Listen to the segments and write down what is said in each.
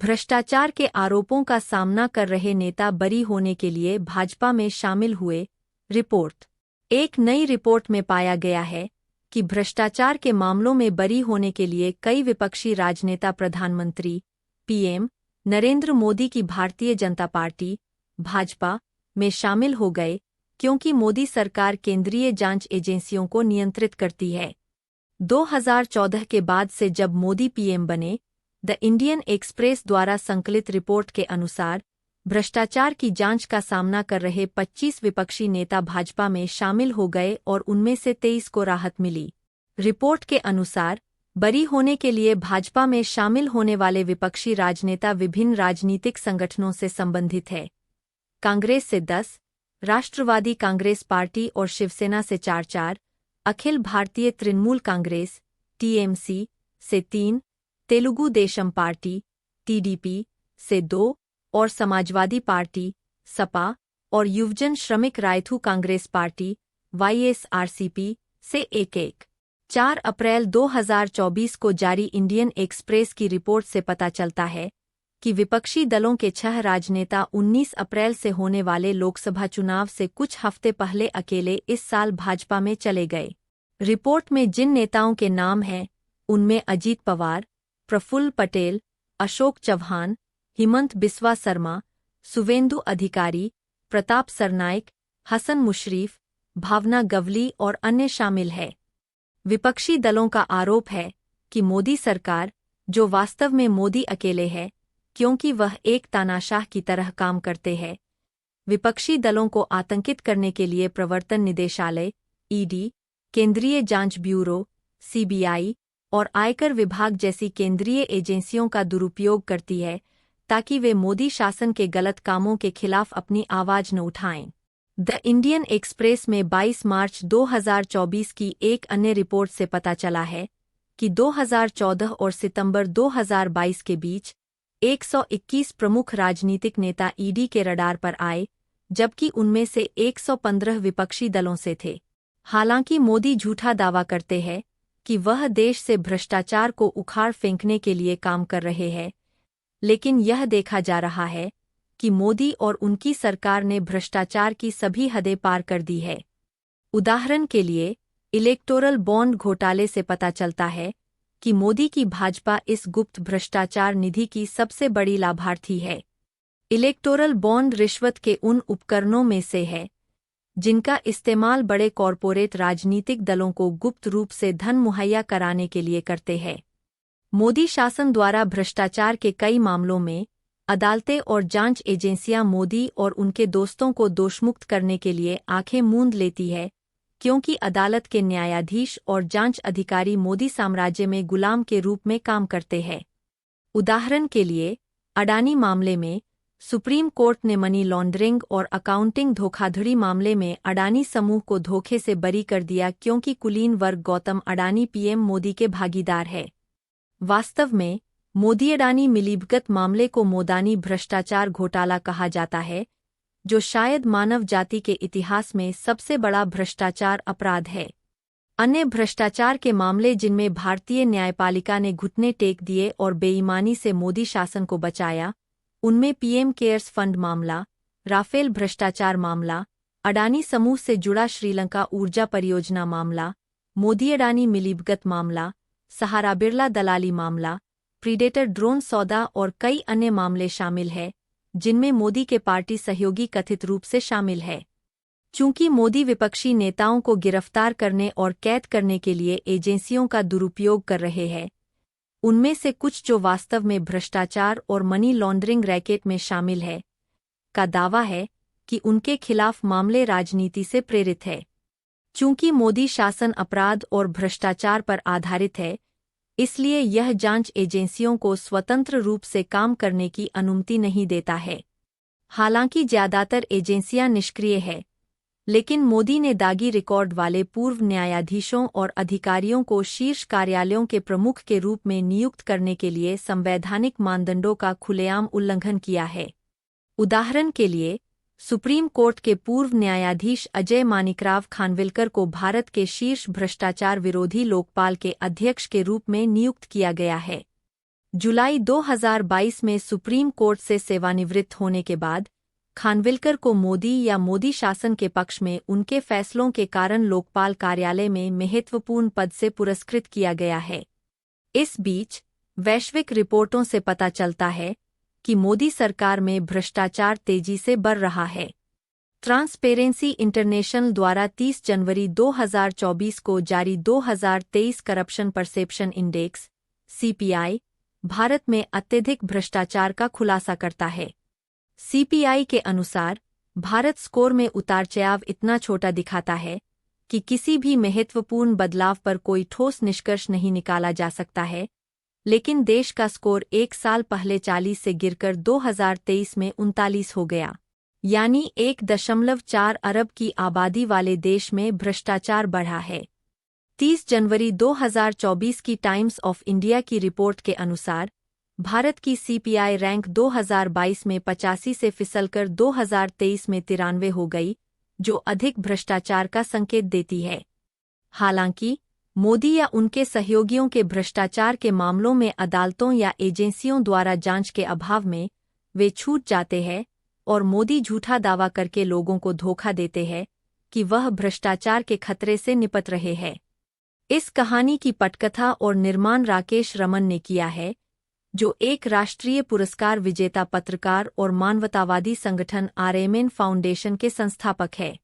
भ्रष्टाचार के आरोपों का सामना कर रहे नेता बरी होने के लिए भाजपा में शामिल हुए। रिपोर्ट। एक नई रिपोर्ट में पाया गया है कि भ्रष्टाचार के मामलों में बरी होने के लिए कई विपक्षी राजनेता प्रधानमंत्री पीएम नरेंद्र मोदी की भारतीय जनता पार्टी भाजपा में शामिल हो गए, क्योंकि मोदी सरकार केंद्रीय जांच एजेंसियों को नियंत्रित करती है। 2014 के बाद से जब मोदी पीएम बने, द इंडियन एक्सप्रेस द्वारा संकलित रिपोर्ट के अनुसार भ्रष्टाचार की जांच का सामना कर रहे 25 विपक्षी नेता भाजपा में शामिल हो गए और उनमें से 23 को राहत मिली। रिपोर्ट के अनुसार बरी होने के लिए भाजपा में शामिल होने वाले विपक्षी राजनेता विभिन्न राजनीतिक संगठनों से संबंधित है। कांग्रेस से 10, राष्ट्रवादी कांग्रेस पार्टी और शिवसेना से 4, अखिल भारतीय तृणमूल कांग्रेस टीएमसी से 3, तेलुगु देशम पार्टी टीडीपी से 2 और समाजवादी पार्टी सपा और युवजन श्रमिक रायथू कांग्रेस पार्टी वाईएसआरसीपी से 1। 4 अप्रैल 2024 को जारी इंडियन एक्सप्रेस की रिपोर्ट से पता चलता है कि विपक्षी दलों के 6 राजनेता 19 अप्रैल से होने वाले लोकसभा चुनाव से कुछ हफ्ते पहले अकेले इस साल भाजपा में चले गए। रिपोर्ट में जिन नेताओं के नाम हैं उनमें अजीत पवार, प्रफुल्ल पटेल, अशोक चव्हाण, हिमंत बिस्वा शर्मा, सुवेंदु अधिकारी, प्रताप सरनाइक, हसन मुशरीफ, भावना गवली और अन्य शामिल है। विपक्षी दलों का आरोप है कि मोदी सरकार, जो वास्तव में मोदी अकेले है क्योंकि वह एक तानाशाह की तरह काम करते हैं, विपक्षी दलों को आतंकित करने के लिए प्रवर्तन निदेशालय ईडी, केंद्रीय जांच ब्यूरो सीबीआई और आयकर विभाग जैसी केंद्रीय एजेंसियों का दुरुपयोग करती है ताकि वे मोदी शासन के गलत कामों के खिलाफ अपनी आवाज न उठाएं। द इंडियन एक्सप्रेस में 22 मार्च 2024 की एक अन्य रिपोर्ट से पता चला है कि 2014 और सितंबर 2022 के बीच 121 प्रमुख राजनीतिक नेता ईडी के रडार पर आए, जबकि उनमें से 115 विपक्षी दलों से थे। हालांकि मोदी झूठा दावा करते हैं कि वह देश से भ्रष्टाचार को उखाड़ फेंकने के लिए काम कर रहे हैं, लेकिन यह देखा जा रहा है कि मोदी और उनकी सरकार ने भ्रष्टाचार की सभी हदें पार कर दी है। उदाहरण के लिए, इलेक्टोरल बॉन्ड घोटाले से पता चलता है कि मोदी की भाजपा इस गुप्त भ्रष्टाचार निधि की सबसे बड़ी लाभार्थी है। इलेक्टोरल बॉन्ड रिश्वत के उन उपकरणों में से है जिनका इस्तेमाल बड़े कॉरपोरेट राजनीतिक दलों को गुप्त रूप से धन मुहैया कराने के लिए करते हैं। मोदी शासन द्वारा भ्रष्टाचार के कई मामलों में अदालतें और जांच एजेंसियां मोदी और उनके दोस्तों को दोषमुक्त करने के लिए आंखें मूंद लेती है, क्योंकि अदालत के न्यायाधीश और जांच अधिकारी मोदी साम्राज्य में गुलाम के रूप में काम करते हैं। उदाहरण के लिए, अडानी मामले में सुप्रीम कोर्ट ने मनी लॉन्ड्रिंग और अकाउंटिंग धोखाधड़ी मामले में अडानी समूह को धोखे से बरी कर दिया, क्योंकि कुलीन वर्ग गौतम अडानी पीएम मोदी के भागीदार है। वास्तव में मोदी अडानी मिलीभगत मामले को मोदानी भ्रष्टाचार घोटाला कहा जाता है, जो शायद मानव जाति के इतिहास में सबसे बड़ा भ्रष्टाचार अपराध है। अन्य भ्रष्टाचार के मामले जिनमें भारतीय न्यायपालिका ने घुटने टेक दिए और बेईमानी से मोदी शासन को बचाया, उनमें पीएम केयर्स फंड मामला, राफेल भ्रष्टाचार मामला, अडानी समूह से जुड़ा श्रीलंका ऊर्जा परियोजना मामला, मोदी अडानी मिलीभगत मामला, सहारा बिरला दलाली मामला, प्रीडेटर ड्रोन सौदा और कई अन्य मामले शामिल हैं, जिनमें मोदी के पार्टी सहयोगी कथित रूप से शामिल है। चूंकि मोदी विपक्षी नेताओं को गिरफ्तार करने और कैद करने के लिए एजेंसियों का दुरुपयोग कर रहे हैं, उनमें से कुछ जो वास्तव में भ्रष्टाचार और मनी लॉन्ड्रिंग रैकेट में शामिल है, का दावा है कि उनके खिलाफ मामले राजनीति से प्रेरित है। चूंकि मोदी शासन अपराध और भ्रष्टाचार पर आधारित है, इसलिए यह जांच एजेंसियों को स्वतंत्र रूप से काम करने की अनुमति नहीं देता है। हालांकि ज्यादातर एजेंसियां निष्क्रिय हैं, लेकिन मोदी ने दागी रिकॉर्ड वाले पूर्व न्यायाधीशों और अधिकारियों को शीर्ष कार्यालयों के प्रमुख के रूप में नियुक्त करने के लिए संवैधानिक मानदंडों का खुलेआम उल्लंघन किया है। उदाहरण के लिए, सुप्रीम कोर्ट के पूर्व न्यायाधीश अजय मानिकराव खानविलकर को भारत के शीर्ष भ्रष्टाचार विरोधी लोकपाल के अध्यक्ष के रूप में नियुक्त किया गया है। जुलाई 2022 में सुप्रीम कोर्ट से सेवानिवृत्त होने के बाद खानविलकर को मोदी या मोदी शासन के पक्ष में उनके फैसलों के कारण लोकपाल कार्यालय में महत्वपूर्ण पद से पुरस्कृत किया गया है। इस बीच वैश्विक रिपोर्टों से पता चलता है कि मोदी सरकार में भ्रष्टाचार तेजी से बढ़ रहा है। ट्रांसपेरेंसी इंटरनेशनल द्वारा 30 जनवरी 2024 को जारी 2023 corruption perception index (CPI) Bharat में अत्यधिक भ्रष्टाचार का खुलासा करता है। CPI के अनुसार भारत स्कोर में उतार-चढ़ाव इतना छोटा दिखाता है कि किसी भी महत्वपूर्ण बदलाव पर कोई ठोस निष्कर्ष नहीं निकाला जा सकता है, लेकिन देश का स्कोर एक साल पहले 40 से गिरकर 2023 में 39 हो गया, यानी 1.4 अरब की आबादी वाले देश में भ्रष्टाचार बढ़ा है। 30 जनवरी 2024 की टाइम्स ऑफ इंडिया की रिपोर्ट के अनुसार भारत की CPI रैंक 2022 में 85 से फिसलकर 2023 में 93 हो गई, जो अधिक भ्रष्टाचार का संकेत देती है। हालांकि मोदी या उनके सहयोगियों के भ्रष्टाचार के मामलों में अदालतों या एजेंसियों द्वारा जांच के अभाव में वे छूट जाते हैं और मोदी झूठा दावा करके लोगों को धोखा देते हैं कि वह भ्रष्टाचार के खतरे से निपट रहे हैं। इस कहानी की पटकथा और निर्माण राकेश रमन ने किया है, जो एक राष्ट्रीय पुरस्कार विजेता पत्रकार और मानवतावादी संगठन RMN फाउंडेशन के संस्थापक है।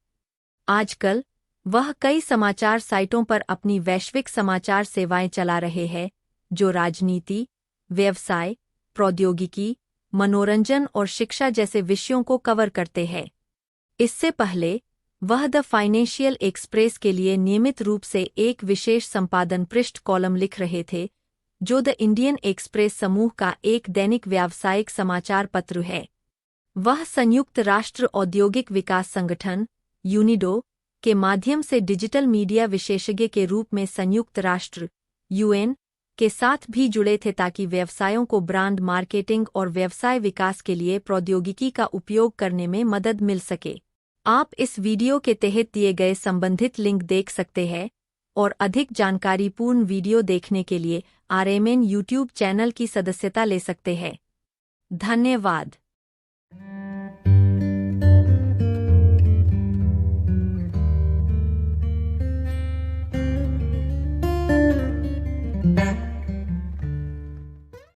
आजकल वह कई समाचार साइटों पर अपनी वैश्विक समाचार सेवाएं चला रहे हैं, जो राजनीति, व्यवसाय, प्रौद्योगिकी, मनोरंजन और शिक्षा जैसे विषयों को कवर करते हैं। इससे पहले वह द फाइनेंशियल एक्सप्रेस के लिए नियमित रूप से एक विशेष संपादन पृष्ठ कॉलम लिख रहे थे, जो द इंडियन एक्सप्रेस समूह का एक दैनिक व्यावसायिक समाचार पत्र है। वह संयुक्त राष्ट्र औद्योगिक विकास संगठन (यूनिडो) के माध्यम से डिजिटल मीडिया विशेषज्ञ के रूप में संयुक्त राष्ट्र (UN) के साथ भी जुड़े थे ताकि व्यवसायों को ब्रांड मार्केटिंग और व्यवसाय विकास के लिए प्रौद्योगिकी का उपयोग करने में मदद मिल सके। आप इस वीडियो के तहत दिए गए संबंधित लिंक देख सकते हैं और अधिक जानकारीपूर्ण वीडियो देखने के लिए RMN YouTube चैनल की सदस्यता ले सकते हैं। धन्यवाद।